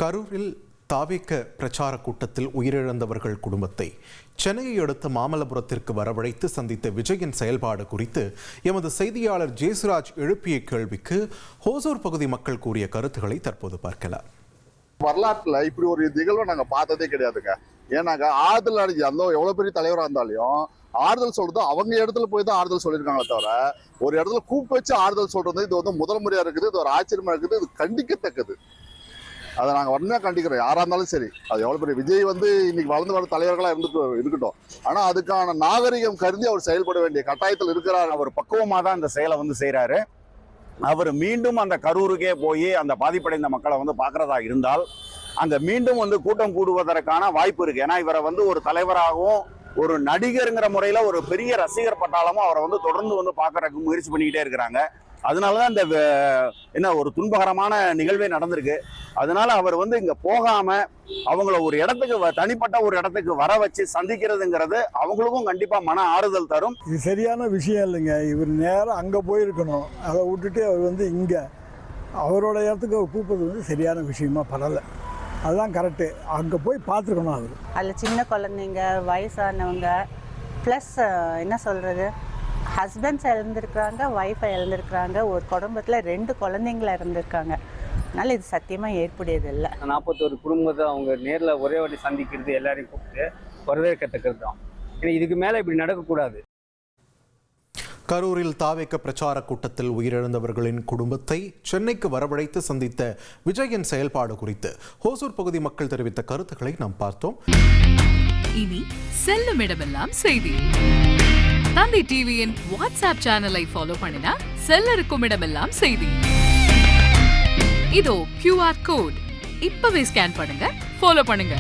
கரூரில் தாவேக பிரச்சார கூட்டத்தில் உயிரிழந்தவர்கள் குடும்பத்தை சென்னையை அடுத்த மாமல்லபுரத்திற்கு வரவழைத்து சந்தித்த விஜயின் செயல்பாடு குறித்து எமது செய்தியாளர் ஜேசுராஜ் எழுப்பிய கேள்விக்கு ஹோசூர் பகுதி மக்கள் கூறிய கருத்துக்களை தற்போது பார்க்கலாம். வரலாற்றுல இப்படி ஒரு நிகழ்வை நாங்க பார்த்ததே கிடையாதுங்க. ஏன்னாங்க ஆறுதல் அடைஞ்சு அந்த எவ்வளவு பெரிய தலைவராக இருந்தாலும் ஆறுதல் சொல்றது அவங்க இடத்துல போய் தான் ஆறுதல் சொல்லியிருக்காங்களே தவிர ஒரு இடத்துல கூப்பிட்டு வச்சு ஆறுதல் சொல்றது இது வந்து முதல் முறையா இருக்குது. இது ஒரு ஆச்சரியமா இருக்குது. இது கண்டிக்கத்தக்கது. அதை நாங்க உடனே கண்டிக்கிறோம். யாரா இருந்தாலும் சரி, அது எவ்வளவு பெரிய விஜய் வந்து இன்னைக்கு வளர்ந்து வர தலைவர்களா இருக்கட்டும். ஆனா அதுக்கான நாகரிகம் கருதி அவர் செயல்பட வேண்டிய கட்டாயத்தில் இருக்கிறார். அவர் பக்குவமா தான் இந்த செயலை வந்து செய்யறாரு. அவர் மீண்டும் அந்த கரூருக்கே போய் அந்த பாதிப்படைந்த மக்களை வந்து பார்க்கறதா இருந்தால் அங்க மீண்டும் வந்து கூட்டம் கூடுவதற்கான வாய்ப்பு இருக்கு. ஏன்னா இவரை வந்து ஒரு தலைவராகவும் ஒரு நடிகருங்கிற முறையில ஒரு பெரிய ரசிகர் பட்டாளமும் அவரை வந்து தொடர்ந்து வந்து பார்க்கறதுக்கு முயற்சி பண்ணிக்கிட்டே இருக்கிறாங்க. அதனாலதான் இந்த என்ன ஒரு துன்பகரமான நிகழ்வே நடந்திருக்கு. அதனால அவர் வந்து இங்க போகாம அவங்கள ஒரு இடத்துக்கு தனிப்பட்ட ஒரு இடத்துக்கு வர வச்சு சந்திக்கிறதுங்கிறது அவங்களுக்கும் கண்டிப்பா மன ஆறுதல் தரும். இது சரியான விஷயம் இல்லைங்க. இவர் நேரம் அங்க போயிருக்கணும். அதை விட்டுட்டு அவர் வந்து இங்க அவரோட இடத்துக்கு கூப்பிடுறது வந்து சரியான விஷயமா பரல. அதுதான் கரெக்டு. அங்கே போய் பார்த்துருக்கணும். அவர் அதில் சின்ன குழந்தைங்க, வயசானவங்க, ப்ளஸ் என்ன சொல்கிறது, ஹஸ்பண்ட்ஸ் இழந்திருக்கிறாங்க, ஒய்ஃபை இழந்திருக்கிறாங்க, ஒரு குடும்பத்தில் 2 குழந்தைங்கள இருந்திருக்காங்க. அதனால் இது சத்தியமாக ஏற்புடையது இல்லை. 41 குடும்பத்தை அவங்க நேரில் ஒரே வாட்டி சந்திக்கிறது எல்லாரையும் கூப்பிட்டு வரவேற்கத்தக்கது தான். ஏன்னா இதுக்கு மேலே இப்படி நடக்கக்கூடாது. கரூரில் தாவேக பிரச்சார கூட்டத்தில் உயிரிழந்தவர்களின் குடும்பத்தை சென்னைக்கு வரவழைத்து சந்தித்த விஜயின் செயல்பாடு குறித்து ஹோசூர் பகுதி மக்கள் தெரிவித்த கருத்துக்களை நாம் பார்த்தோம். இனி செல்லும் இடமெல்லாம் செய்தி. தந்தி டிவியின் வாட்ஸ்அப் சேனலை ஃபாலோ பண்ணினா செல்ல இருக்கும் இடமெல்லாம் செய்தி. இதோ QR கோட் இப்பவே ஸ்கேன் பண்ணுங்க, ஃபாலோ பண்ணுங்க.